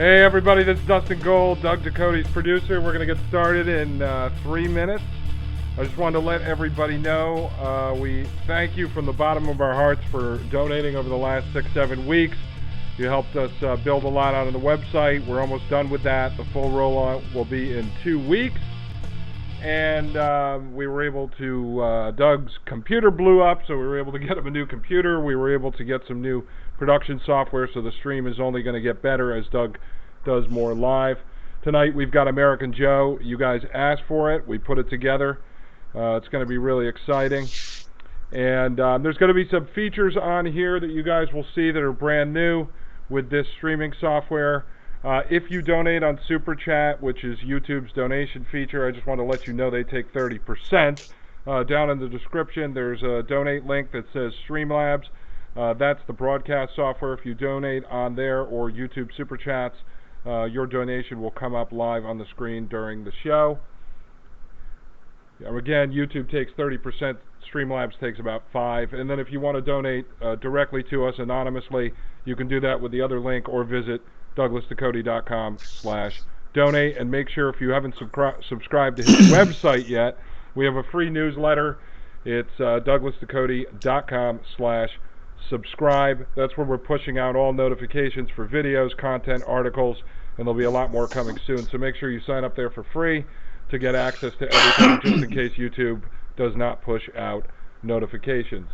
Hey everybody, this is Dustin Gold, Doug Ducote's producer. We're going to get started in 3 minutes. I just wanted to let everybody know we thank you from the bottom of our hearts for donating over the last 6-7 weeks. You helped us build a lot out on the website. We're almost done with that. The full rollout will be in 2 weeks. And we were able to, Doug's computer blew up, so we were able to get him a new computer. We were able to get some new production software, so the stream is only going to get better as Doug does more live. Tonight we've got American Joe. You guys asked for it. We put it together. It's going to be really exciting. And there's going to be some features on here that you guys will see that are brand new with this streaming software. If you donate on Super Chat, which is YouTube's donation feature, I just want to let you know they take 30%. Down in the description, there's a donate link that says Streamlabs. That's the broadcast software. If you donate on there or YouTube Super Chats, your donation will come up live on the screen during the show. Again, YouTube takes 30%, Streamlabs takes about 5%. And then if you want to donate directly to us anonymously, you can do that with the other link or visit douglasducote.com/donate. And make sure if you haven't subscribed to his website yet, we have a free newsletter. It's douglasducote.com/subscribe. That's where we're pushing out all notifications for videos, content, articles, and there'll be a lot more coming soon. So make sure you sign up there for free to get access to everything, just in case YouTube does not push out notifications.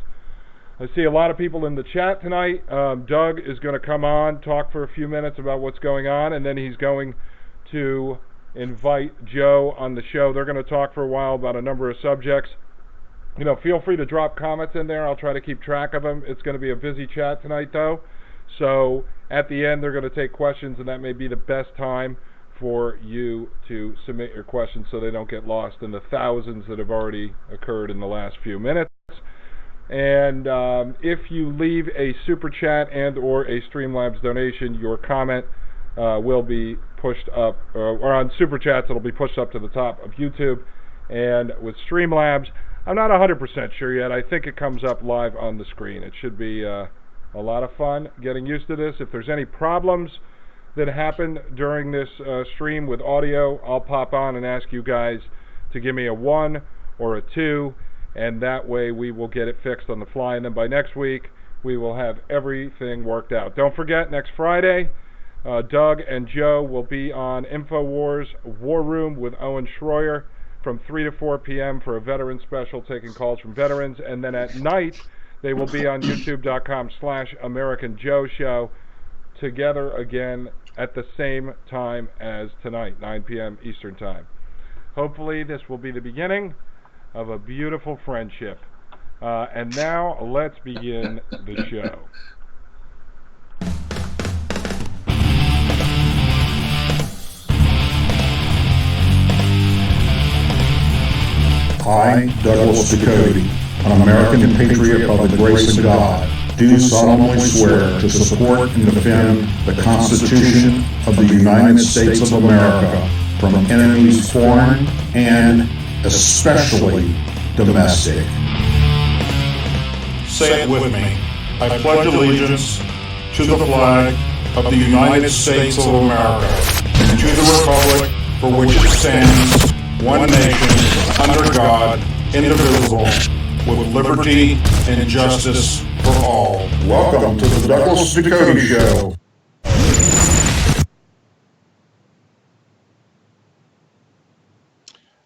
I see a lot of people in the chat tonight. Doug is going to come on, talk for a few minutes about what's going on, and then he's going to invite Joe on the show. They're going to talk for a while about a number of subjects. You know, feel free to drop comments in there. I'll try to keep track of them. It's going to be a busy chat tonight, though. So at the end, they're going to take questions, and that may be the best time for you to submit your questions so they don't get lost in the thousands that have already occurred in the last few minutes. And if you leave a Super Chat and or a Streamlabs donation, your comment will be pushed up, or on Super Chats, it'll be pushed up to the top of YouTube. And with Streamlabs, I'm not 100% sure yet. I think it comes up live on the screen. It should be a lot of fun getting used to this. If there's any problems that happen during this stream with audio, I'll pop on and ask you guys to give me a 1 or a 2, and that way we will get it fixed on the fly. And then by next week, we will have everything worked out. Don't forget, next Friday, Doug and Joe will be on InfoWars War Room with Owen Schroyer from 3 to 4 p.m. for a veteran special, taking calls from veterans. And then at night, they will be on youtube.com/American Joe Show together again at the same time as tonight, 9 p.m. Eastern Time. Hopefully, this will be the beginning of a beautiful friendship. And now, let's begin the show. I, Douglas Ducote, an American patriot by the grace of God, do solemnly swear to support and defend the Constitution of the United States of America from enemies foreign and especially domestic. Say it with me. I pledge allegiance to the flag of the United States of America and to the republic for which it stands, one nation, under God, indivisible, with liberty and justice for all. Welcome to the Douglas Ducote Show.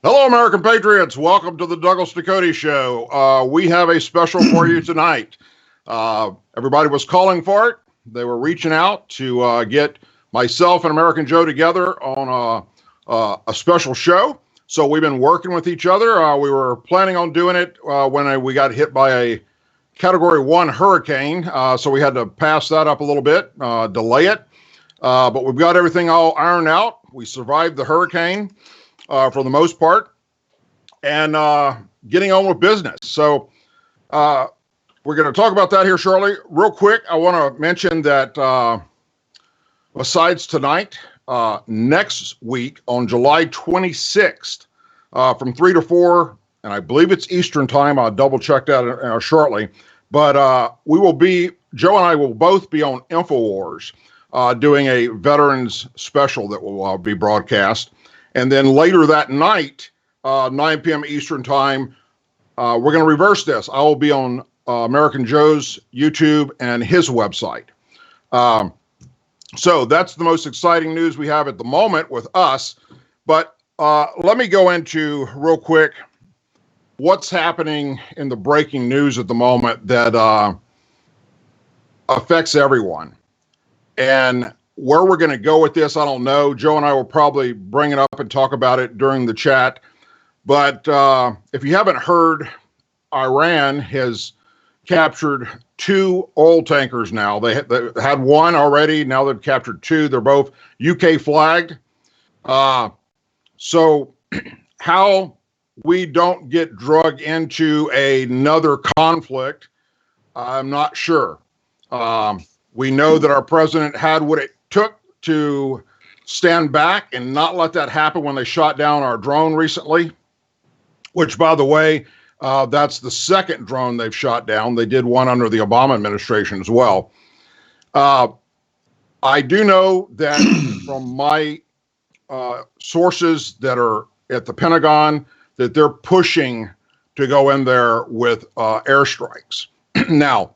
Hello, American Patriots. Welcome to the Douglas Ducote Show. We have a special for you tonight. Everybody was calling for it. They were reaching out to get myself and American Joe together on a special show. So we've been working with each other. We were planning on doing it when we got hit by a Category 1 hurricane. So we had to pass that up a little bit, delay it. But we've got everything all ironed out. We survived the hurricane for the most part, and getting on with business. So we're going to talk about that here shortly. Real quick, I want to mention that besides tonight, next week on July 26th, from 3 to 4, and I believe it's Eastern time. I'll double check that shortly. But we will be, Joe and I will both be on InfoWars. doing a veterans special that will be broadcast. And then later that night, 9 p.m. Eastern time, we're going to reverse this. I will be on American Joe's YouTube and his website. So that's the most exciting news we have at the moment with us. But let me go into real quick what's happening in the breaking news at the moment that affects everyone. And where we're going to go with this, I don't know. Joe and I will probably bring it up and talk about it during the chat. But if you haven't heard, Iran has captured 2 oil tankers now. They had one already. Now they've captured 2. They're both UK flagged. So how we don't get dragged into another conflict, I'm not sure. We know that our president had what it took to stand back and not let that happen when they shot down our drone recently, which, by the way, that's the second drone they've shot down. They did one under the Obama administration as well. I do know that from my sources that are at the Pentagon that they're pushing to go in there with airstrikes. Now,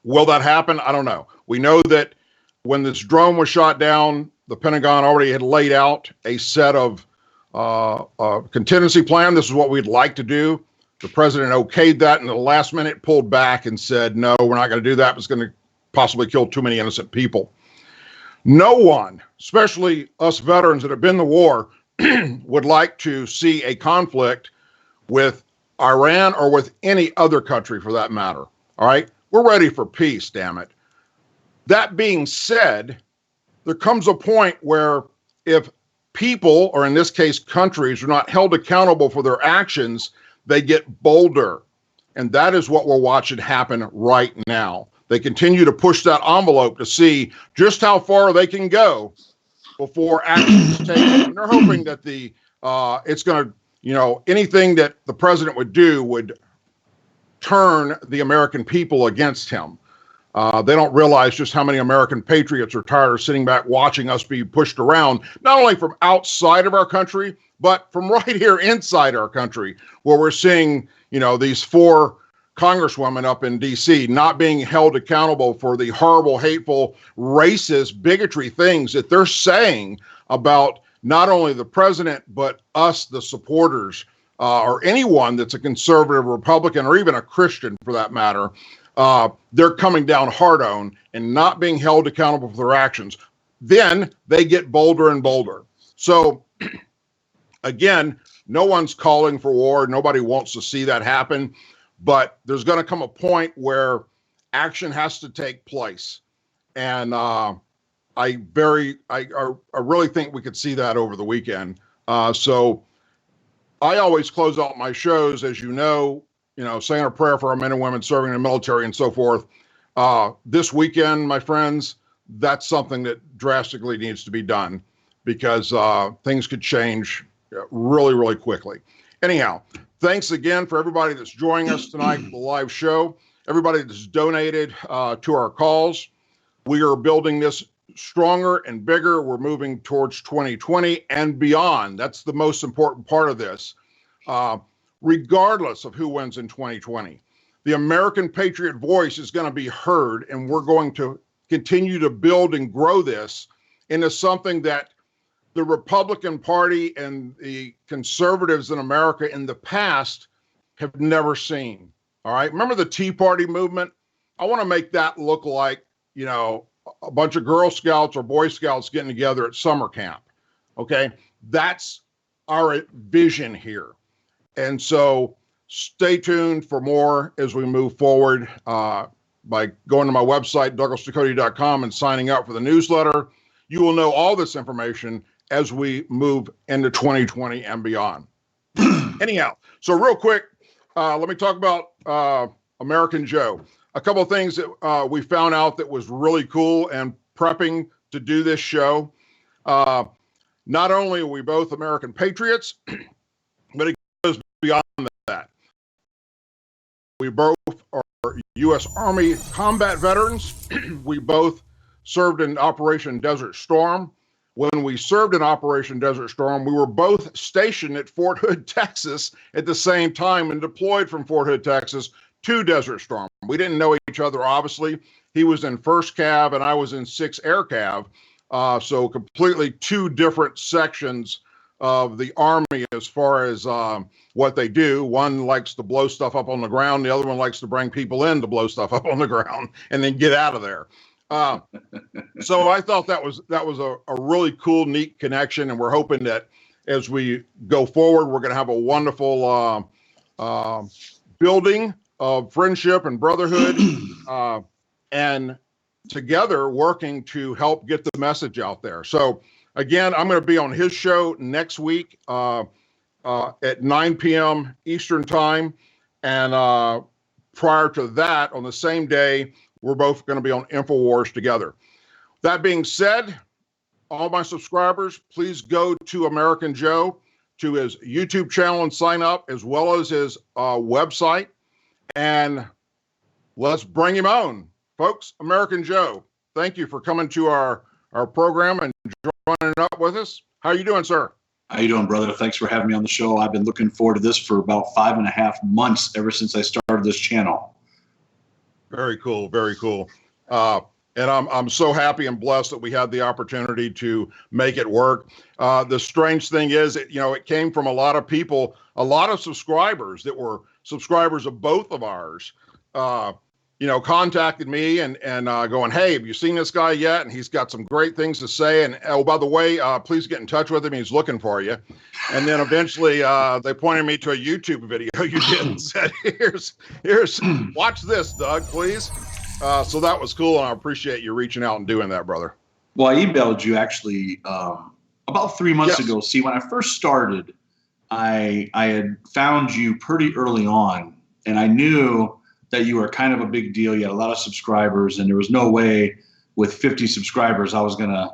will that happen? I don't know. We know that when this drone was shot down, the Pentagon already had laid out a set of contingency plan. This is what we'd like to do. The president okayed that, and at the last minute pulled back and said, no, we're not going to do that. It's going to possibly kill too many innocent people. No one, especially us veterans that have been in the war, would like to see a conflict with Iran or with any other country for that matter. All right? We're ready for peace, damn it. That being said, there comes a point where if people, or in this case countries, are not held accountable for their actions, they get bolder. And that is what we're watching happen right now. They continue to push that envelope to see just how far they can go before action is taken. And they're hoping that it's going to, anything that the president would do would turn the American people against him. They don't realize just how many American patriots are tired of sitting back watching us be pushed around, not only from outside of our country, but from right here inside our country, where we're seeing, these 4 congresswomen up in D.C. not being held accountable for the horrible, hateful, racist, bigotry things that they're saying about not only the president, but us, the supporters, or anyone that's a conservative Republican or even a Christian for that matter. They're coming down hard on and not being held accountable for their actions. Then they get bolder and bolder. So again, no one's calling for war. Nobody wants to see that happen, but there's going to come a point where action has to take place. And I really think we could see that over the weekend. So I always close out my shows, as you know, saying a prayer for our men and women serving in the military and so forth. This weekend, my friends, that's something that drastically needs to be done because things could change really, really quickly. Anyhow, thanks again for everybody that's joining us tonight for the live show, everybody that's donated to our cause. We are building this stronger and bigger. We're moving towards 2020 and beyond. That's the most important part of this. Regardless of who wins in 2020, the American Patriot voice is going to be heard, and we're going to continue to build and grow this into something that the Republican Party and the conservatives in America in the past have never seen. All right. Remember the Tea Party movement? I want to make that look like, a bunch of Girl Scouts or Boy Scouts getting together at summer camp. Okay. That's our vision here. And so stay tuned for more as we move forward by going to my website, DouglasDucote.com, and signing up for the newsletter. You will know all this information as we move into 2020 and beyond. Anyhow, so real quick, let me talk about American Joe. A couple of things that we found out that was really cool and prepping to do this show. Not only are we both American patriots, but it goes beyond that. We both are U.S. Army combat veterans. We both served in Operation Desert Storm. When we served in Operation Desert Storm, we were both stationed at Fort Hood, Texas at the same time and deployed from Fort Hood, Texas to Desert Storm. We didn't know each other, obviously. He was in 1st Cav and I was in 6th Air Cav. So completely two different sections of the Army as far as what they do. One likes to blow stuff up on the ground. The other one likes to bring people in to blow stuff up on the ground and then get out of there. So I thought that was a really cool, neat connection. And we're hoping that as we go forward, we're going to have a wonderful building of friendship and brotherhood and together working to help get the message out there. So again, I'm going to be on his show next week at 9 p.m. Eastern time. And prior to that, on the same day, we're both going to be on InfoWars together. That being said, all my subscribers, please go to American Joe, to his YouTube channel and sign up, as well as his website. And let's bring him on. Folks, American Joe, thank you for coming to our program and joining up with us. How are you doing, sir? How you doing, brother? Thanks for having me on the show. I've been looking forward to this for about 5.5 months, ever since I started this channel. Very cool, very cool. And I'm so happy and blessed that we had the opportunity to make it work. The strange thing is, it came from a lot of people, a lot of subscribers that were subscribers of both of ours, contacted me and going, hey, have you seen this guy yet? And he's got some great things to say. And oh, by the way, please get in touch with him. He's looking for you. And then eventually they pointed me to a YouTube video you did and said, here's, watch this, Doug, please. So that was cool. And I appreciate you reaching out and doing that, brother. Well, I emailed you actually about 3 months ago. See, when I first started, I had found you pretty early on, and I knew that you were kind of a big deal. You had a lot of subscribers, and there was no way with 50 subscribers I was going to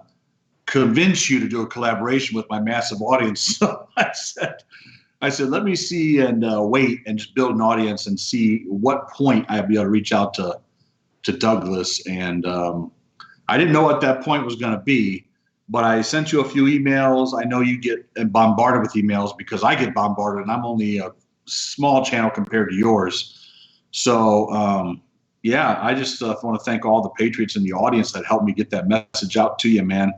convince you to do a collaboration with my massive audience. So I said, let me see and wait and just build an audience and see what point I'd be able to reach out to Douglas. And I didn't know what that point was going to be, but I sent you a few emails. I know you get bombarded with emails because I get bombarded, and I'm only a small channel compared to yours. So, I just want to thank all the Patriots in the audience that helped me get that message out to you, man.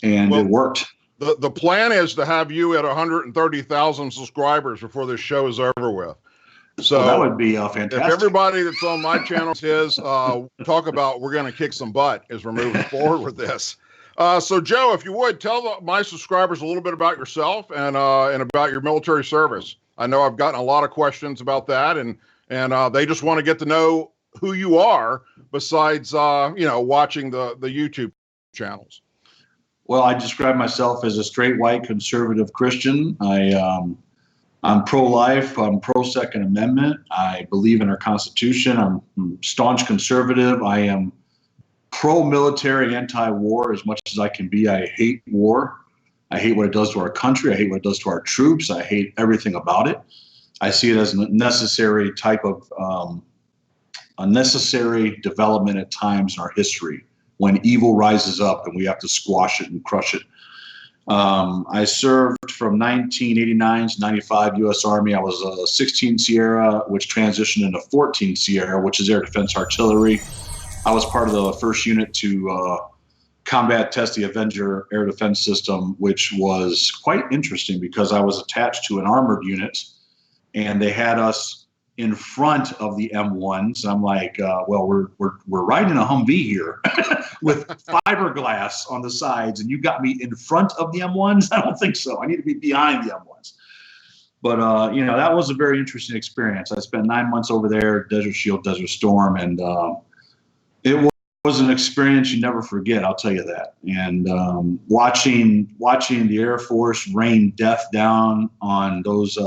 And it worked. The plan is to have you at 130,000 subscribers before this show is over with. So that would be fantastic. If everybody that's on my channel says, talk about, we're going to kick some butt as we're moving forward with this. So Joe, if you would tell my subscribers a little bit about yourself and about your military service. I know I've gotten a lot of questions about that, and they just want to get to know who you are besides, watching the YouTube channels. Well, I describe myself as a straight white conservative Christian. I'm pro-life. I'm pro-Second Amendment. I believe in our Constitution. I'm staunch conservative. I am pro-military, anti-war as much as I can be. I hate war. I hate what it does to our country. I hate what it does to our troops. I hate everything about it. I see it as a necessary type of a necessary development at times in our history when evil rises up and we have to squash it and crush it. I served from 1989 to 95 U.S. Army. I was a 16 Sierra, which transitioned into 14 Sierra, which is air defense artillery. I was part of the first unit to combat test the Avenger air defense system, which was quite interesting because I was attached to an armored unit, and they had us in front of the M1s. I'm like, well, we're riding a Humvee here with fiberglass on the sides, and you got me in front of the M1s? I don't think so. I need to be behind the M1s. But, that was a very interesting experience. I spent 9 months over there, Desert Shield, Desert Storm, and it was an experience you never forget, I'll tell you that. And watching the Air Force rain death down on those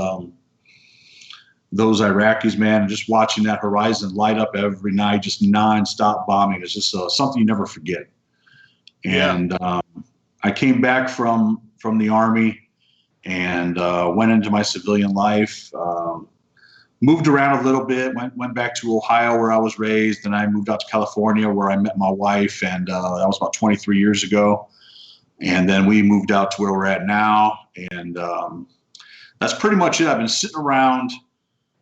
Iraqis, man, and just watching that horizon light up every night, just nonstop bombing. It's just something you never forget. And I came back from the Army and went into my civilian life. moved around a little bit, went back to Ohio where I was raised, and I moved out to California where I met my wife, and that was about 23 years ago. And then we moved out to where we're at now, and that's pretty much it. I've been sitting around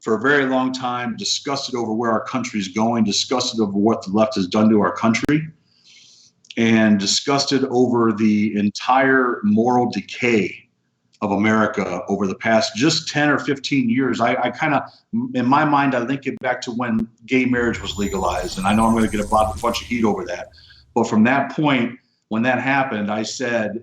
for a very long time, disgusted over where our country is going, disgusted over what the left has done to our country, and disgusted over the entire moral decay of America over the past just 10 or 15 years. I kind of, in my mind, I link it back to when gay marriage was legalized. And I know I'm going to get a bunch of heat over that. But from that point, when that happened, I said,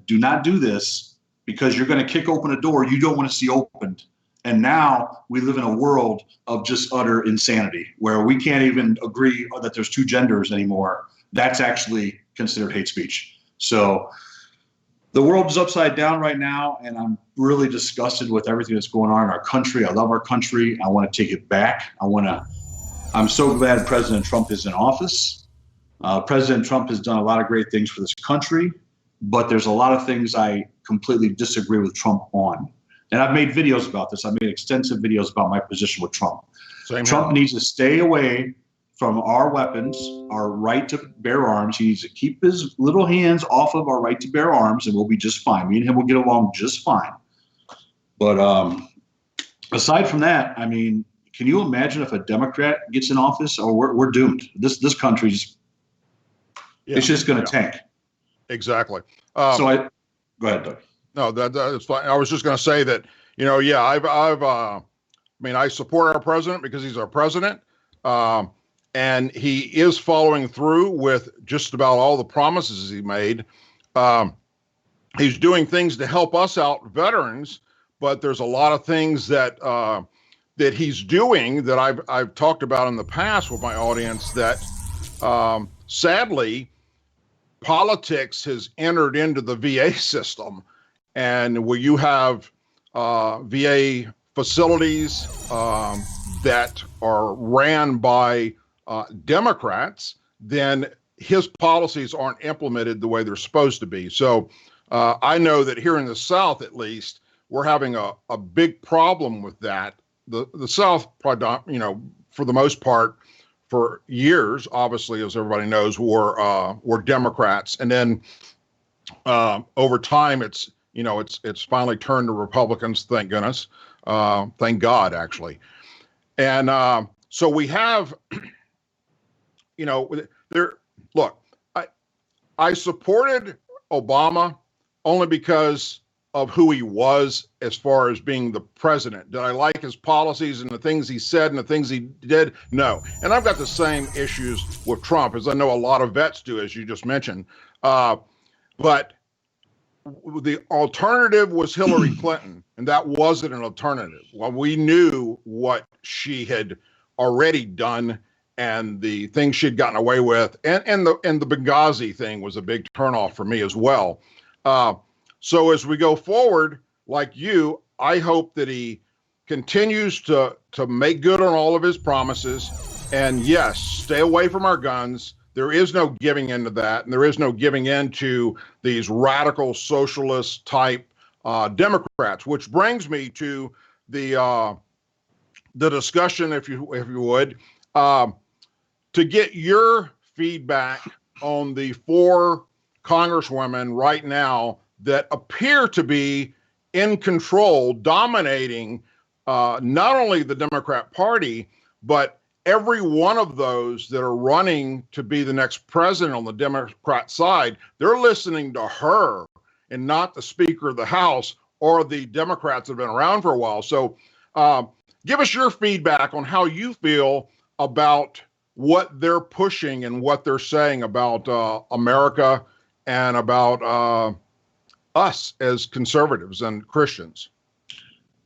do not do this, because you're going to kick open a door you don't want to see opened. And now we live in a world of just utter insanity where we can't even agree that there's two genders anymore. That's actually considered hate speech. So the world is upside down right now, and I'm really disgusted with everything that's going on in our country. I love our country. I want to take it back. I'm so glad President Trump is in office. President Trump has done a lot of great things for this country, but there's a lot of things I completely disagree with Trump on. And I've made videos about this. I've made extensive videos about my position with Trump. Trump needs to stay away from our weapons, our right to bear arms. He needs to keep his little hands off of our right to bear arms, and we'll be just fine. Me and him will get along just fine. But aside from that, I mean, can you imagine if a Democrat gets in office? Oh, we're doomed. This country's it's just going to tank. Exactly. Go ahead, Doug. No, that's fine. I was just going to say that, I support our president because he's our president. And he is following through with just about all the promises he made. He's doing things to help us out, veterans, but there's a lot of things that he's doing that I've talked about in the past with my audience that sadly politics has entered into the VA system, and where you have VA facilities that are ran by Democrats, then his policies aren't implemented the way they're supposed to be. So I know that here in the South, at least, we're having a big problem with that. The South, for the most part, for years, obviously, as everybody knows, were Democrats, and then over time, it's finally turned to Republicans. Thank goodness, thank God, actually, and so we have. Look, I supported Obama only because of who he was as far as being the president. Did I like his policies and the things he said and the things he did? No. And I've got the same issues with Trump, as I know a lot of vets do, as you just mentioned. But the alternative was Hillary Clinton, and that wasn't an alternative. Well, we knew what she had already done and the things she'd gotten away with, and the Benghazi thing was a big turnoff for me as well. So as we go forward, like you, I hope that he continues to make good on all of his promises, and yes, stay away from our guns. There is no giving into that, and there is no giving in to these radical socialist type Democrats, which brings me to the discussion, if you would. To get your feedback on the 4 congresswomen right now that appear to be in control, dominating not only the Democrat Party, but every one of those that are running to be the next president on the Democrat side. They're listening to her and not the Speaker of the House or the Democrats that have been around for a while. So give us your feedback on how you feel about what they're pushing and what they're saying about America and about us as conservatives and Christians.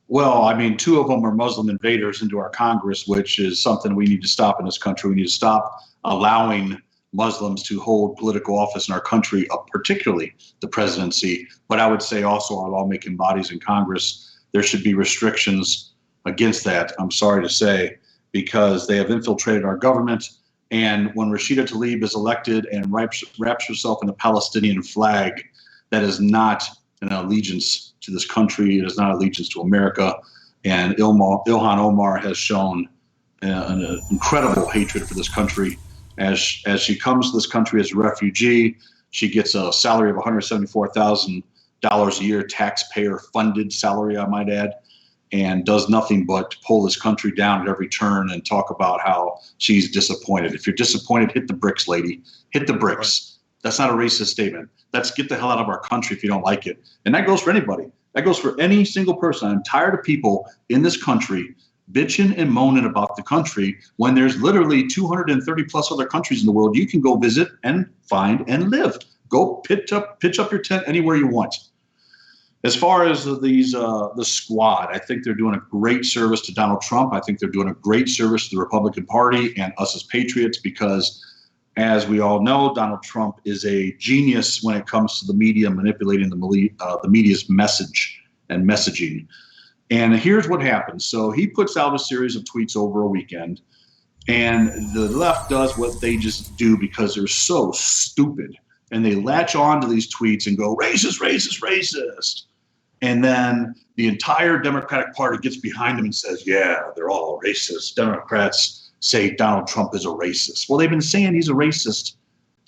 Well, I mean, 2 of them are Muslim invaders into our Congress, which is something we need to stop in this country. We need to stop allowing Muslims to hold political office in our country, particularly the presidency. But I would say also our lawmaking bodies in Congress, there should be restrictions against that, I'm sorry to say, because they have infiltrated our government. And when Rashida Tlaib is elected and wraps herself in the Palestinian flag, that is not an allegiance to this country. It is not allegiance to America. And Ilhan Omar has shown an incredible hatred for this country. As she comes to this country as a refugee, she gets a salary of $174,000 a year, taxpayer-funded salary, I might add, and does nothing but pull this country down at every turn and talk about how she's disappointed. If you're disappointed, hit the bricks, lady. Hit the bricks. That's not a racist statement. That's get the hell out of our country if you don't like it. And that goes for anybody. That goes for any single person. I'm tired of people in this country bitching and moaning about the country when there's literally 230 plus other countries in the world you can go visit and find and live. Go pitch up your tent anywhere you want. As far as the squad, I think they're doing a great service to Donald Trump. I think they're doing a great service to the Republican Party and us as patriots because, as we all know, Donald Trump is a genius when it comes to the media manipulating the media's message and messaging. And here's what happens. So he puts out a series of tweets over a weekend, and the left does what they just do because they're so stupid. And they latch on to these tweets and go, racist, racist, racist. And then the entire Democratic Party gets behind them and says, yeah, they're all racist. Democrats say Donald Trump is a racist. Well, they've been saying he's a racist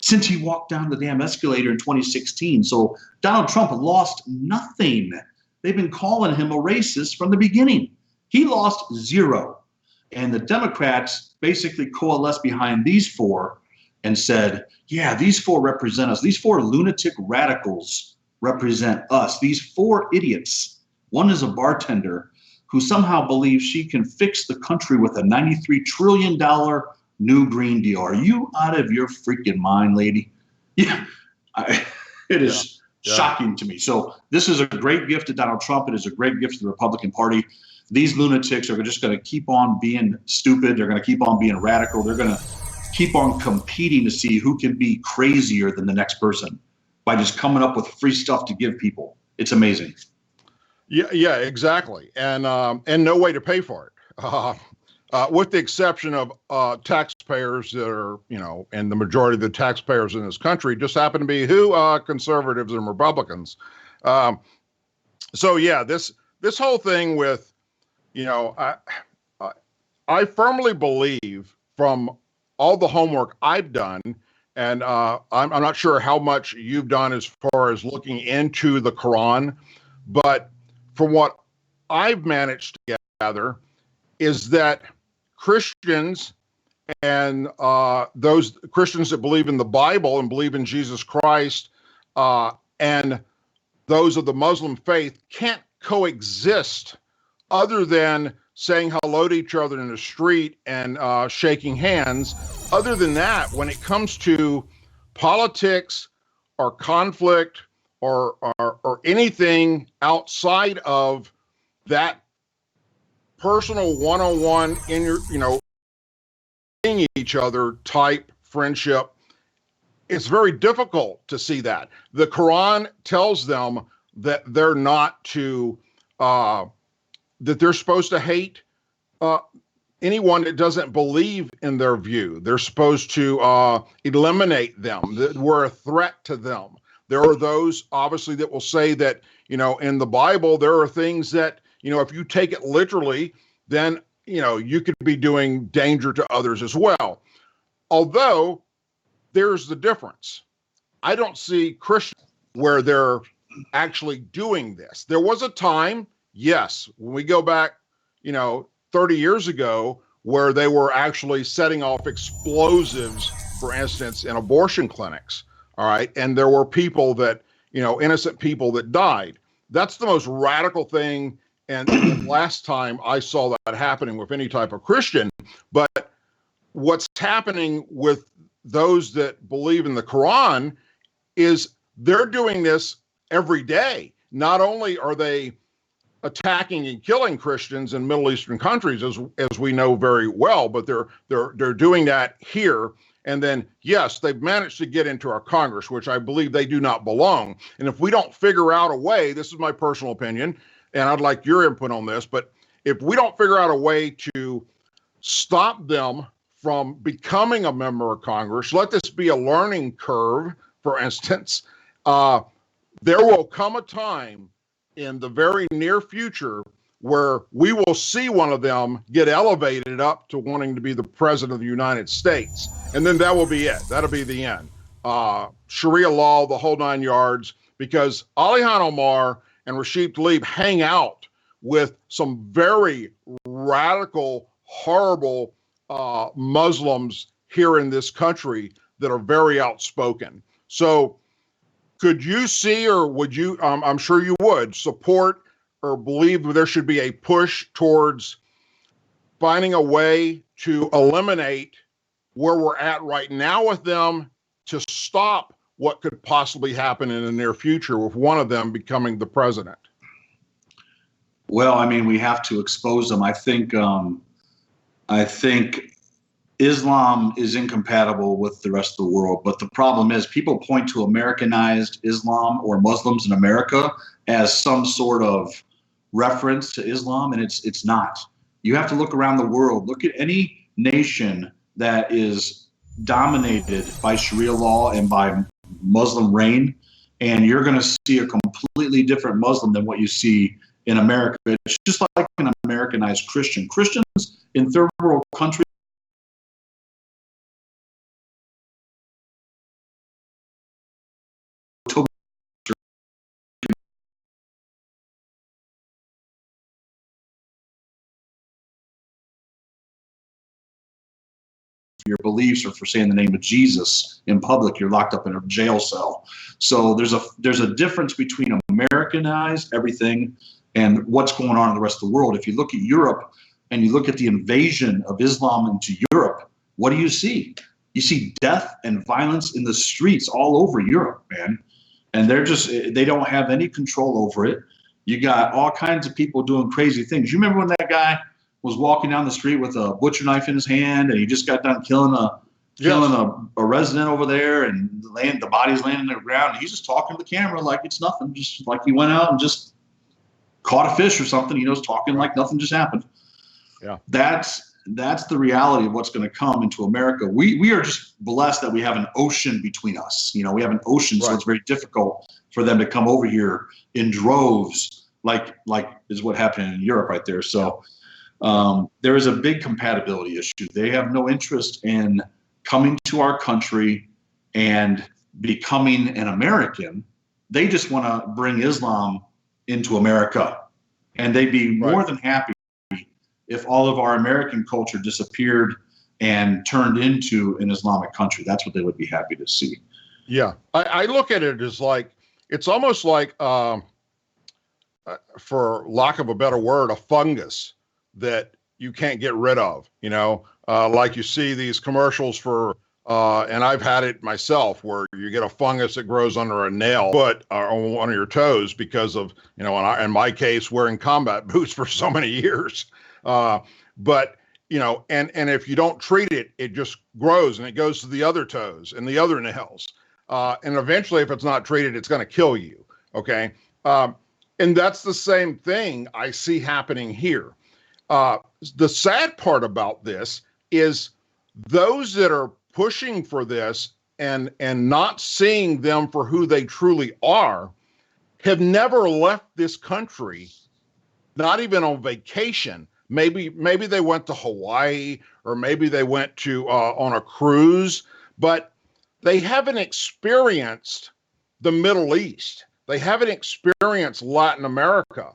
since he walked down the damn escalator in 2016. So Donald Trump lost nothing. They've been calling him a racist from the beginning. He lost zero. And the Democrats basically coalesced behind these four and said, yeah, these four represent us. These four lunatic radicals represent us. These four idiots. One is a bartender who somehow believes she can fix the country with a $93 trillion new Green Deal. Are you out of your freaking mind, lady? Yeah, it is shocking to me. So this is a great gift to Donald Trump. It is a great gift to the Republican Party. These lunatics are just going to keep on being stupid. They're going to keep on being radical. They're going to keep on competing to see who can be crazier than the next person by just coming up with free stuff to give people. It's amazing. Yeah, exactly. And no way to pay for it. With the exception of taxpayers that are, and the majority of the taxpayers in this country just happen to be conservatives and Republicans. So yeah, this whole thing with, I firmly believe from all the homework I've done, and I'm not sure how much you've done as far as looking into the Quran, but from what I've managed to gather is that Christians and those Christians that believe in the Bible and believe in Jesus Christ and those of the Muslim faith can't coexist other than saying hello to each other in the street and shaking hands. Other than that, when it comes to politics or conflict or anything outside of that personal one-on-one in your, seeing each other type friendship, it's very difficult to see that. The Quran tells them that they're not to, that they're supposed to hate anyone that doesn't believe in their view. They're supposed to eliminate them, that we're a threat to them. There are those, obviously, that will say that, in the Bible, there are things that, if you take it literally, then, you could be doing danger to others as well. Although, there's the difference. I don't see Christians where they're actually doing this. There was a time, yes, when we go back, 30 years ago, where they were actually setting off explosives, for instance, in abortion clinics. All right. And there were people that, innocent people that died. That's the most radical thing. And the last time I saw that happening with any type of Christian. But what's happening with those that believe in the Quran is they're doing this every day. Not only are they attacking and killing Christians in Middle Eastern countries, as we know very well, but they're doing that here. And then, yes, they've managed to get into our Congress, which I believe they do not belong. And if we don't figure out a way, this is my personal opinion, and I'd like your input on this, but if we don't figure out a way to stop them from becoming a member of Congress, let this be a learning curve, for instance, there will come a time in the very near future where we will see one of them get elevated up to wanting to be the president of the United States. And then that will be it. That'll be the end. Sharia law, the whole 9 yards, because Alihan Omar and Rashid Tlaib hang out with some very radical, horrible Muslims here in this country that are very outspoken. So could you see, or would you, I'm sure you would, support or believe there should be a push towards finding a way to eliminate where we're at right now with them to stop what could possibly happen in the near future with one of them becoming the president? Well, I mean, we have to expose them. I think Islam is incompatible with the rest of the world. But the problem is people point to Americanized Islam or Muslims in America as some sort of reference to Islam, and it's not. You have to look around the world. Look at any nation that is dominated by Sharia law and by Muslim reign, and you're going to see a completely different Muslim than what you see in America. It's just like an Americanized Christian. Christians in third world countries your beliefs or for saying the name of Jesus in public, you're locked up in a jail cell. So there's a difference between Americanized everything and what's going on in the rest of the world. If you look at Europe and you look at the invasion of Islam into Europe, what do you see? You see death and violence in the streets all over Europe, man. And they don't have any control over it. You got all kinds of people doing crazy things. You remember when that guy was walking down the street with a butcher knife in his hand, and he just got done killing a resident over there, and the body's laying on the ground, and he's just talking to the camera like it's nothing, just like he went out and just caught a fish or something, talking like nothing just happened. Yeah. That's the reality of what's going to come into America. We are just blessed that we have an ocean between us. We have an ocean, so it's very difficult for them to come over here in droves, like is what happened in Europe right there. So there is a big compatibility issue. They have no interest in coming to our country and becoming an American. They just want to bring Islam into America, and they'd be more than happy if all of our American culture disappeared and turned into an Islamic country. That's what they would be happy to see. Yeah, I look at it as like, it's almost like, for lack of a better word, a fungus that you can't get rid of, like you see these commercials for, and I've had it myself, where you get a fungus that grows under a nail, foot, or on one of your toes because of, in my case, wearing combat boots for so many years. But, and if you don't treat it, it just grows and it goes to the other toes and the other nails. And eventually, if it's not treated, it's going to kill you. Okay. And that's the same thing I see happening here. The sad part about this is those that are pushing for this and not seeing them for who they truly are have never left this country, not even on vacation. Maybe they went to Hawaii, or maybe they went to on a cruise, but they haven't experienced the Middle East. They haven't experienced Latin America.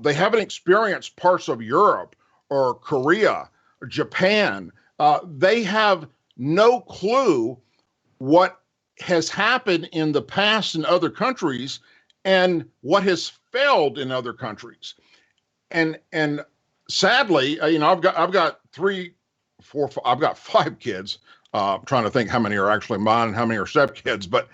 They haven't experienced parts of Europe or Korea or Japan. They have no clue what has happened in the past in other countries and what has failed in other countries. And sadly, I've got 5 kids. I'm trying to think how many are actually mine and how many are stepkids, but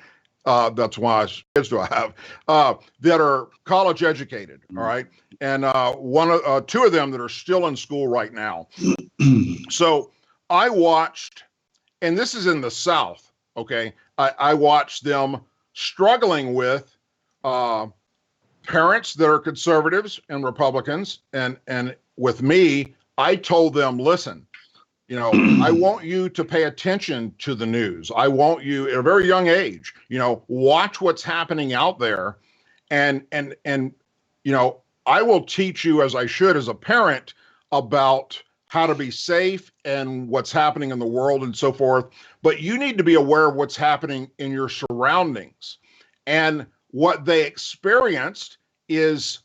that's why kids do I have that are college educated. All right. And 2 of them that are still in school right now. So I watched, and this is in the South. Okay. I watched them struggling with parents that are conservatives and Republicans. And with me, I told them, listen, I want you to pay attention to the news. I want you at a very young age, watch what's happening out there. And I will teach you, as I should as a parent, about how to be safe and what's happening in the world and so forth. But you need to be aware of what's happening in your surroundings. And what they experienced is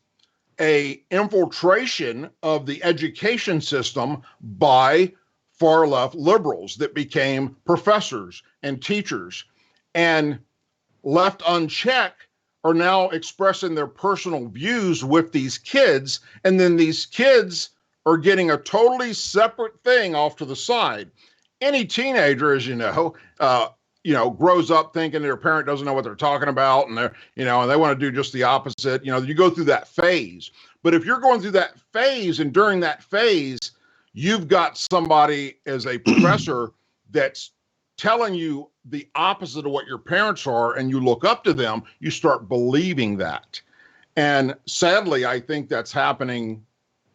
a infiltration of the education system by far left liberals that became professors and teachers, and left unchecked are now expressing their personal views with these kids. And then these kids are getting a totally separate thing off to the side. Any teenager, as grows up thinking their parent doesn't know what they're talking about, and and they want to do just the opposite. You go through that phase. But if you're going through that phase, and during that phase, you've got somebody as a professor that's telling you the opposite of what your parents are, and you look up to them, you start believing that. And sadly, I think that's happening.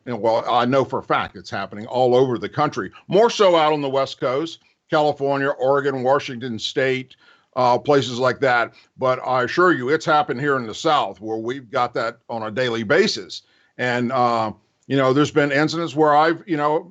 Well, I know for a fact it's happening all over the country, more so out on the West Coast, California, Oregon, Washington State, places like that. But I assure you, it's happened here in the South, where we've got that on a daily basis. And, there's been incidents where I've,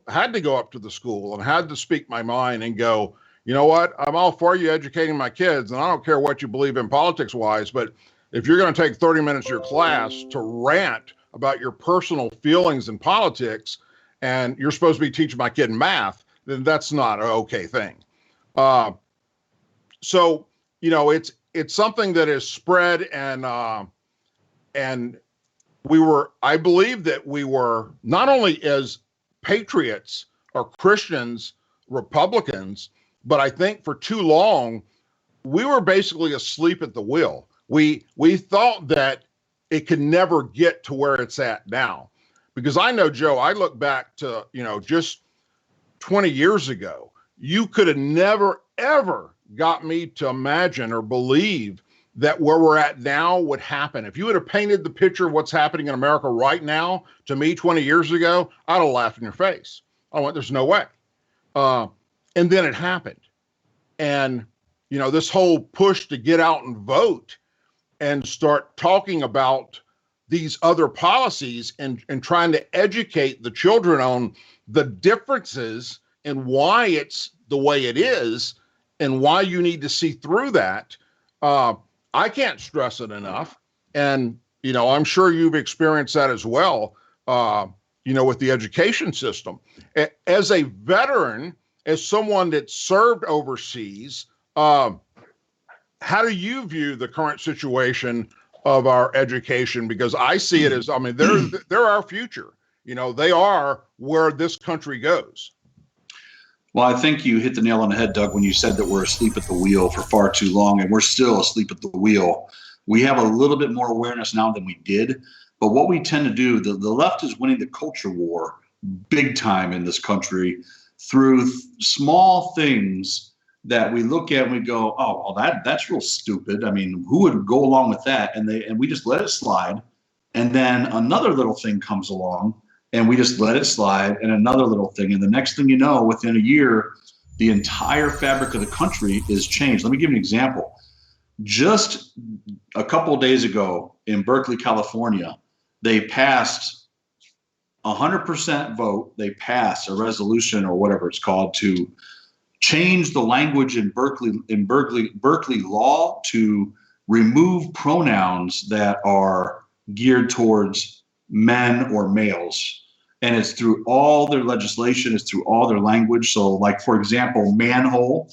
had to go up to the school and had to speak my mind and go, you know what, I'm all for you educating my kids, and I don't care what you believe in politics wise, but if you're going to take 30 minutes of your class to rant about your personal feelings in politics, and you're supposed to be teaching my kid math, then that's not an okay thing. So it's something that is spread, and I believe that we were, not only as patriots or Christians, Republicans, but I think for too long, we were basically asleep at the wheel. We thought that it could never get to where it's at now. Because I know, Joe, I look back to, just 20 years ago, you could have never, ever got me to imagine or believe that where we're at now would happen. If you would have painted the picture of what's happening in America right now to me 20 years ago, I'd have laughed in your face. I went, there's no way. And then it happened. And, this whole push to get out and vote and start talking about these other policies and trying to educate the children on the differences and why it's the way it is and why you need to see through that. I can't stress it enough. And, I'm sure you've experienced that as well, with the education system. As a veteran, as someone that served overseas, how do you view the current situation of our education? Because I see it as, they're our future. They are where this country goes. Well, I think you hit the nail on the head, Doug, when you said that we're asleep at the wheel for far too long, and we're still asleep at the wheel. We have a little bit more awareness now than we did. But what we tend to do, the left is winning the culture war big time in this country through small things that we look at and we go, oh, well, that's real stupid. I mean, who would go along with that? And we just let it slide. And then another little thing comes along and we just let it slide, and another little thing. And the next thing you know, within a year, the entire fabric of the country is changed. Let me give you an example. Just a couple of days ago in Berkeley, California, they passed 100% vote. They passed a resolution or whatever it's called to change the language in Berkeley law to remove pronouns that are geared towards men or males. And it's through all their legislation, it's through all their language. So like, for example, manhole,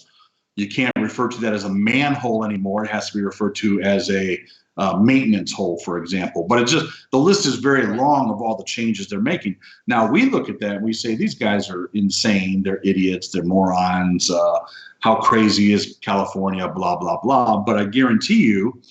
you can't refer to that as a manhole anymore. It has to be referred to as a maintenance hole, for example. But it's just, the list is very long of all the changes they're making. Now we look at that and we say, these guys are insane. They're idiots. They're morons. How crazy is California? Blah, blah, blah. But I guarantee you,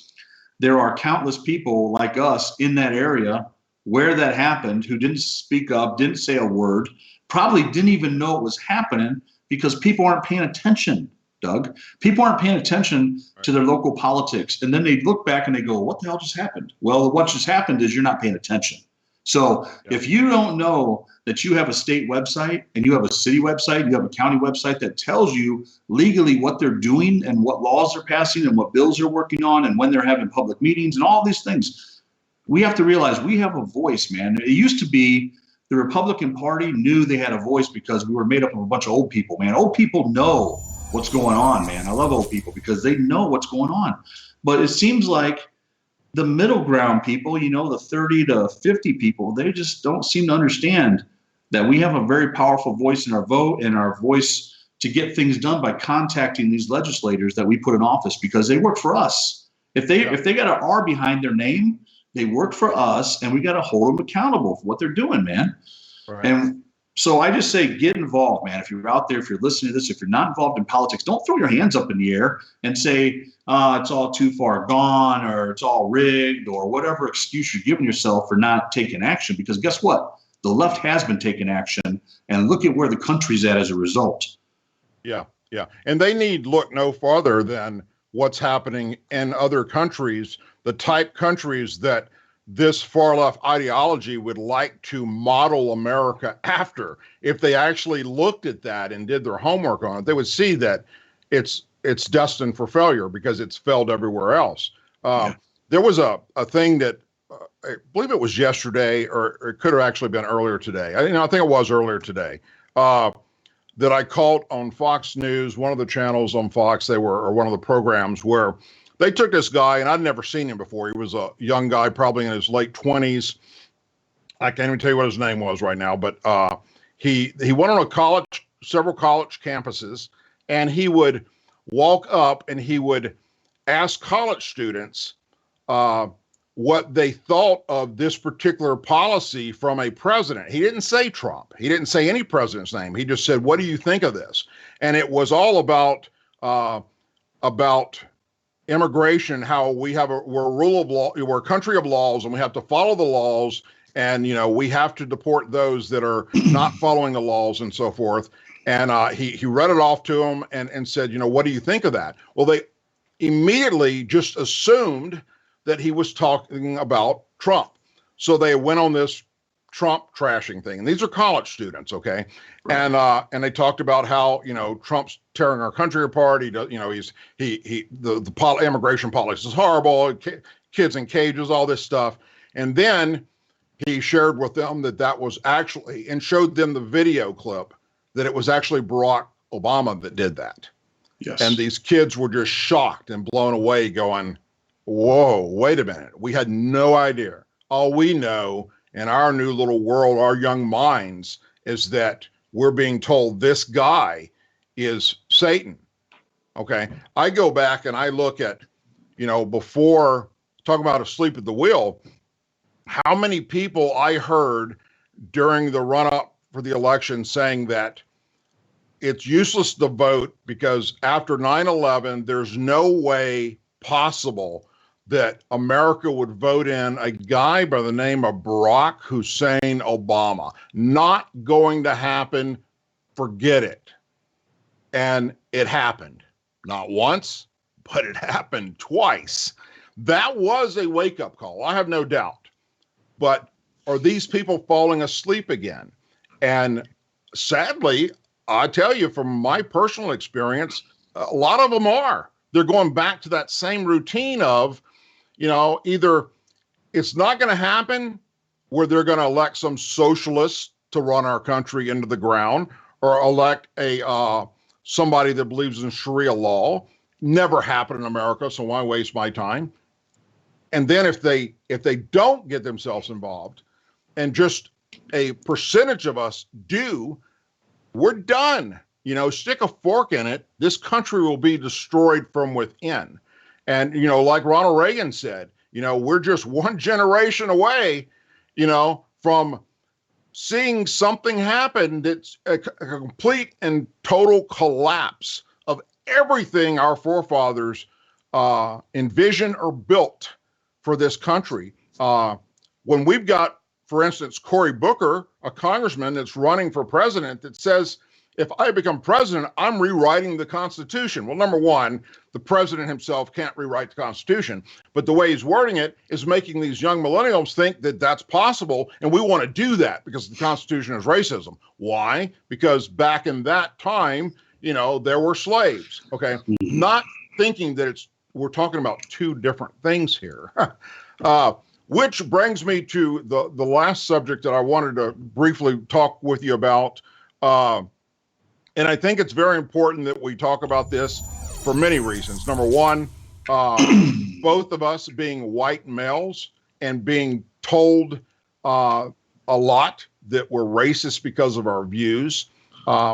there are countless people like us in that area where that happened who didn't speak up, didn't say a word, probably didn't even know it was happening because people aren't paying attention, Doug. People aren't paying attention to their local politics. And then they look back and they go, what the hell just happened? Well, what just happened is you're not paying attention. So if you don't know that you have a state website and you have a city website, you have a county website that tells you legally what they're doing and what laws they're passing and what bills they're working on and when they're having public meetings and all these things, we have to realize we have a voice, man. It used to be the Republican Party knew they had a voice because we were made up of a bunch of old people, man. Old people know what's going on, man. I love old people because they know what's going on. But it seems like the middle ground people, you know, the 30 to 50 people, they just don't seem to understand that we have a very powerful voice in our vote and our voice to get things done by contacting these legislators that we put in office because they work for us. If they got an R behind their name, they work for us, and we got to hold them accountable for what they're doing, man. Right. And so I just say get involved, man. If you're out there, if you're listening to this, if you're not involved in politics, don't throw your hands up in the air and say it's all too far gone or it's all rigged or whatever excuse you're giving yourself for not taking action. Because guess what? The left has been taking action, and look at where the country's at as a result. Yeah, yeah. And they need look no farther than what's happening in other countries, the type countries that this far left ideology would like to model America after. If they actually looked at that and did their homework on it, they would see that it's destined for failure because it's failed everywhere else. There was a thing that I believe it was yesterday, or it could have actually been earlier today. I think it was earlier today. That I caught on Fox News, one of the channels on Fox, or one of the programs where they took this guy, and I'd never seen him before. He was a young guy, probably in his late 20s. I can't even tell you what his name was right now, but he went on several college campuses, and he would walk up and he would ask college students what they thought of this particular policy from a president. He didn't say Trump. He didn't say any president's name. He just said, "What do you think of this?" And it was all about immigration, how we're a rule of law, we're a country of laws, and we have to follow the laws, and we have to deport those that are not following the laws and so forth. And he read it off to them and said, "What do you think of that?" Well, they immediately just assumed that he was talking about Trump. So they went on this Trump trashing thing. And these are college students, okay? Right. And they talked about how, Trump's tearing our country apart. He does, the immigration policy is horrible, kids in cages, all this stuff. And then he shared with them that was actually, and showed them the video clip, that it was actually Barack Obama that did that. Yes. And these kids were just shocked and blown away going, whoa, wait a minute. We had no idea. All we know in our new little world, our young minds, is that we're being told this guy is Satan. Okay. I go back and I look at, before talking about asleep at the wheel, how many people I heard during the run up for the election saying that it's useless to vote because after 9/11, there's no way possible that America would vote in a guy by the name of Barack Hussein Obama. Not going to happen. Forget it. And it happened. Not once, but it happened twice. That was a wake-up call, I have no doubt. But are these people falling asleep again? And sadly, I tell you from my personal experience, a lot of them are. They're going back to that same routine of, either it's not going to happen where they're going to elect some socialist to run our country into the ground, or elect somebody that believes in Sharia law. Never happened in America, so why waste my time? And then if they don't get themselves involved, and just a percentage of us do, we're done. Stick a fork in it. This country will be destroyed from within. And, like Ronald Reagan said, we're just one generation away, from seeing something happen that's a complete and total collapse of everything our forefathers envisioned or built for this country. When we've got, for instance, Cory Booker, a congressman that's running for president, that says, if I become president, I'm rewriting the Constitution. Well, number one, the president himself can't rewrite the Constitution, but the way he's wording it is making these young millennials think that that's possible, and we want to do that because the Constitution is racism. Why? Because back in that time, there were slaves, okay? Not thinking that we're talking about two different things here. which brings me to the last subject that I wanted to briefly talk with you about. And I think it's very important that we talk about this for many reasons. Number one, both of us being white males and being told a lot that we're racist because of our views.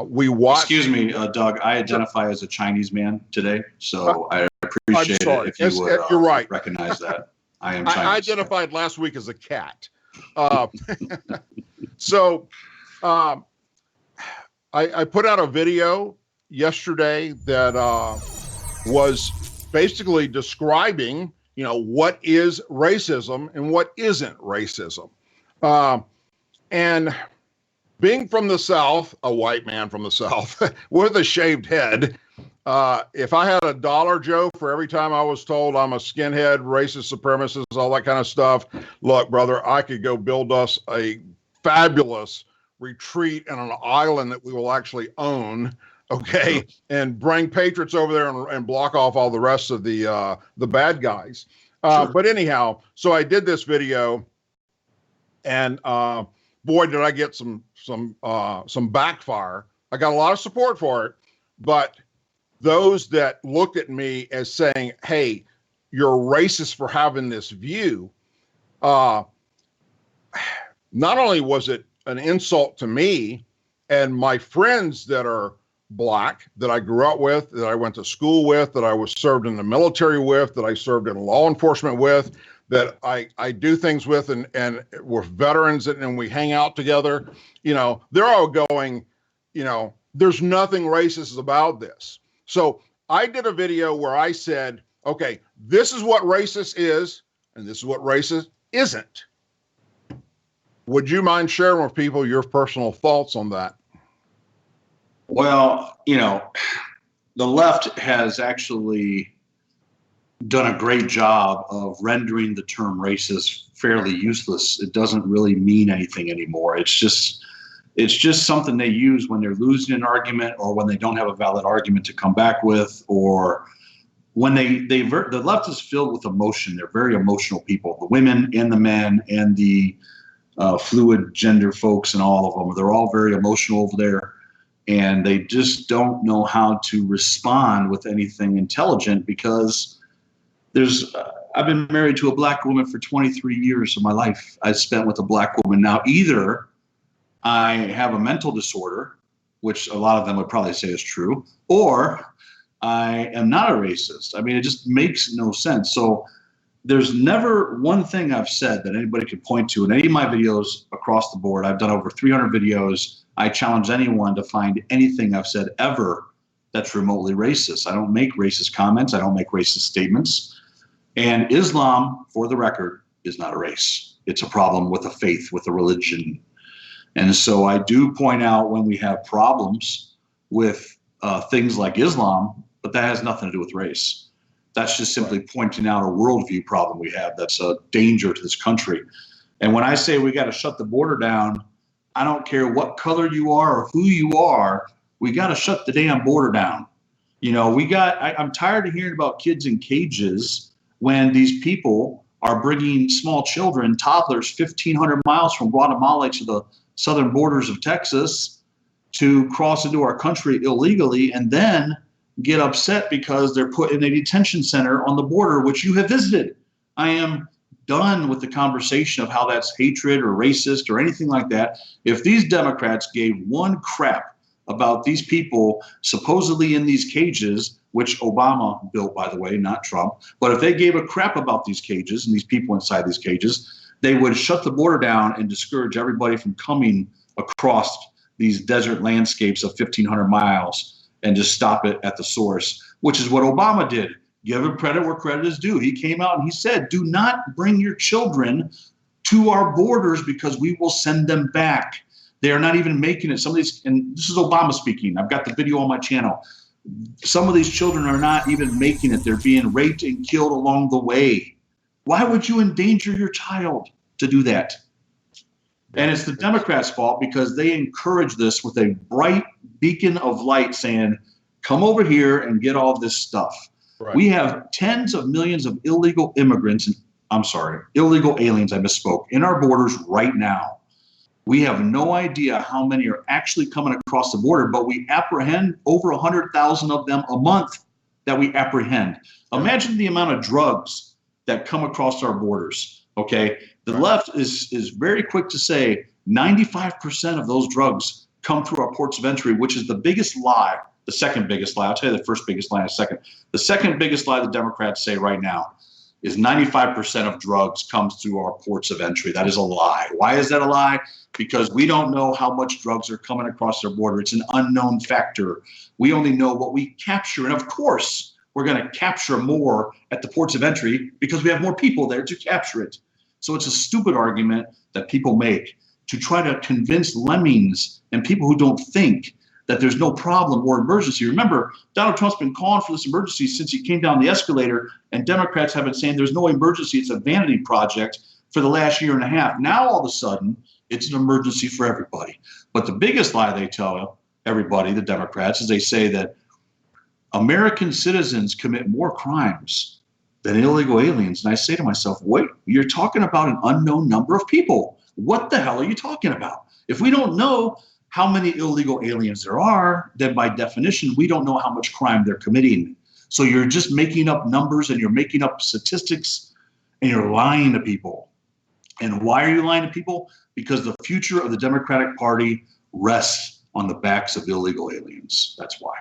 We watch. Excuse me, Doug. I identify as a Chinese man today, so I appreciate it if you would you're right. recognize that. I am Chinese. I identified last week as a cat. So I put out a video yesterday that was basically describing, what is racism and what isn't racism. And being from the South, a white man from the South with a shaved head, if I had $1, Joe, for every time I was told I'm a skinhead, racist supremacist, all that kind of stuff, look, brother, I could go build us a fabulous retreat on an island that we will actually own, okay, and bring Patriots over there and block off all the rest of the bad guys. But anyhow, so I did this video, and boy, did I get some backfire. I got a lot of support for it, but those that looked at me as saying, hey, you're racist for having this view, not only was it an insult to me and my friends that are Black, that I grew up with, that I went to school with, that I was served in the military with, that I served in law enforcement with, that I do things with, and we're veterans and we hang out together, they're all going, there's nothing racist about this. So I did a video where I said, okay, this is what racist is, and this is what racist isn't. Would you mind sharing with people your personal thoughts on that? Well, the left has actually done a great job of rendering the term racist fairly useless. It doesn't really mean anything anymore. It's just something they use when they're losing an argument, or when they don't have a valid argument to come back with, or when the left is filled with emotion. They're very emotional people, the women and the men and the fluid gender folks and all of them. They're all very emotional over there, and they just don't know how to respond with anything intelligent, because I've been married to a Black woman for 23 years of my life. I spent with a Black woman. Now, either I have a mental disorder, which a lot of them would probably say is true, or I am not a racist. I mean, it just makes no sense. So there's never one thing I've said that anybody could point to in any of my videos across the board. I've done over 300 videos. I challenge anyone to find anything I've said ever that's remotely racist. I don't make racist comments. I don't make racist statements. And Islam, for the record, is not a race. It's a problem with a faith, with a religion. And so I do point out when we have problems with things like Islam, but that has nothing to do with race. That's just simply pointing out a worldview problem we have that's a danger to this country. And when I say we got to shut the border down, I don't care what color you are or who you are, we got to shut the damn border down. I'm tired of hearing about kids in cages when these people are bringing small children, toddlers, 1,500 miles from Guatemala to the southern borders of Texas to cross into our country illegally, and then get upset because they're put in a detention center on the border, which you have visited. I am done with the conversation of how that's hatred or racist or anything like that. If these Democrats gave one crap about these people supposedly in these cages, which Obama built, by the way, not Trump, but if they gave a crap about these cages and these people inside these cages, they would shut the border down and discourage everybody from coming across these desert landscapes of 1,500 miles and just stop it at the source, which is what Obama did. Give him credit where credit is due. He came out and he said, do not bring your children to our borders because we will send them back. They are not even making it. Some of these, and this is Obama speaking. I've got the video on my channel. Some of these children are not even making it. They're being raped and killed along the way. Why would you endanger your child to do that? And it's the Democrats' fault because they encourage this with a bright beacon of light saying, come over here and get all this stuff. Right. We have tens of millions of illegal immigrants I'm sorry, illegal aliens, I misspoke, in our borders right now. We have no idea how many are actually coming across the border, but we apprehend over 100,000 of them a month that we apprehend. Imagine the amount of drugs that come across our borders, okay? The left is very quick to say 95% of those drugs come through our ports of entry, which is the biggest lie, the second biggest lie. I'll tell you the first biggest lie in a second. The second biggest lie the Democrats say right now is 95% of drugs comes through our ports of entry. That is a lie. Why is that a lie? Because we don't know how much drugs are coming across our border. It's an unknown factor. We only know what we capture. And of course, we're going to capture more at the ports of entry because we have more people there to capture it. So it's a stupid argument that people make to try to convince lemmings and people who don't think that there's no problem or emergency. Remember, Donald Trump's been calling for this emergency since he came down the escalator, and Democrats have been saying there's no emergency. It's a vanity project for the last year and a half. Now, all of a sudden, it's an emergency for everybody. But the biggest lie they tell everybody, the Democrats, is they say that American citizens commit more crimes than illegal aliens. And I say to myself, wait, you're talking about an unknown number of people. What the hell are you talking about? If we don't know how many illegal aliens there are, then by definition, we don't know how much crime they're committing. So you're just making up numbers and you're making up statistics and you're lying to people. And why are you lying to people? Because the future of the Democratic Party rests on the backs of illegal aliens. That's why.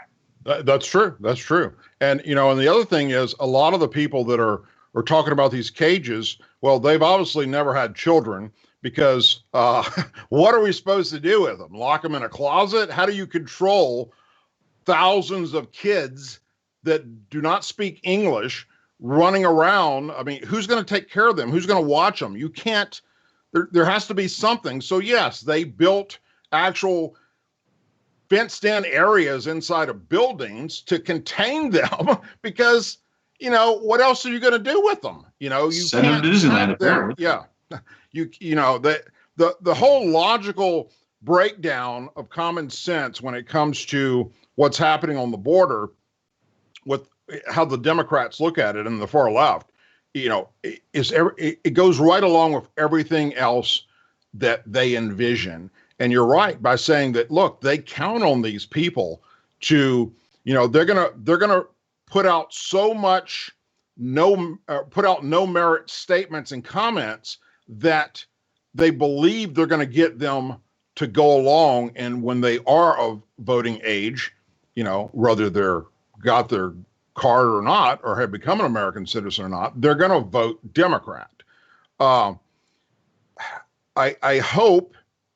That's true. That's true. And, you know, and the other thing is a lot of the people that are talking about these cages, well, they've obviously never had children. Because what are we supposed to do with them? Lock them in a closet? How do you control thousands of kids that do not speak English running around? I mean, who's going to take care of them? Who's going to watch them? You can't, there has to be something. So yes, they built actual fenced in areas inside of buildings to contain them because, you know, what else are you going to do with them? You know, you send them to Disneyland apparently. Yeah. You know, the whole logical breakdown of common sense when it comes to what's happening on the border with how the Democrats look at it and the far left, you know, it goes right along with everything else that they envision. And you're right by saying that, look, they count on these people to, you know, they're gonna put out so much no merit statements and comments that they believe they're going to get them to go along. And when they are of voting age, you know, whether they're got their card or not, or have become an American citizen or not, they're going to vote Democrat. I hope,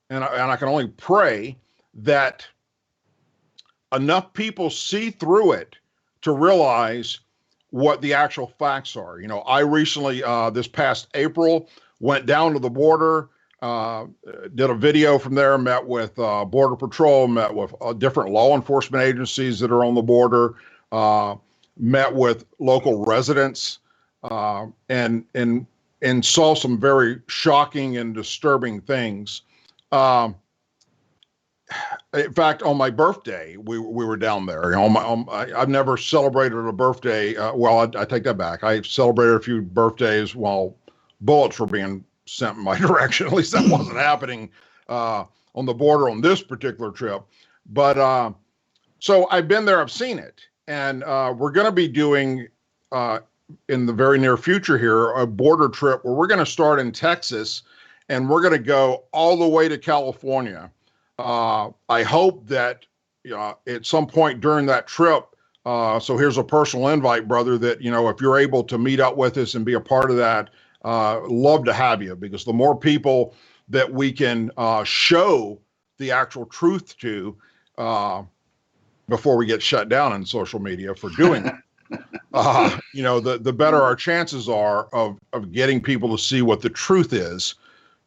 and I can only pray that enough people see through it to realize what the actual facts are. You know, I recently, this past April, went down to the border, did a video from there, met with Border Patrol, met with different law enforcement agencies that are on the border, met with local residents, and saw some very shocking and disturbing things. In fact, on my birthday, we were down there. You know, I've never celebrated a birthday. Well, I take that back. I celebrated a few birthdays while bullets were being sent in my direction. At least that wasn't happening on the border on this particular trip. But so I've been there, I've seen it. And we're going to be doing in the very near future here a border trip where we're going to start in Texas and we're going to go all the way to California. I hope that at some point during that trip, so here's a personal invite, brother, that, you know, if you're able to meet up with us and be a part of that, love to have you, because the more people that we can show the actual truth to before we get shut down on social media for doing it, you know, the better our chances are of getting people to see what the truth is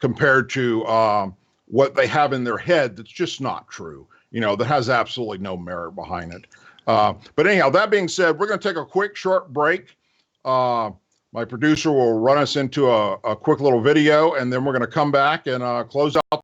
compared to what they have in their head that's just not true, you know, that has absolutely no merit behind it. But anyhow, that being said, we're going to take a quick short break. My producer will run us into a quick little video, and then we're going to come back and close out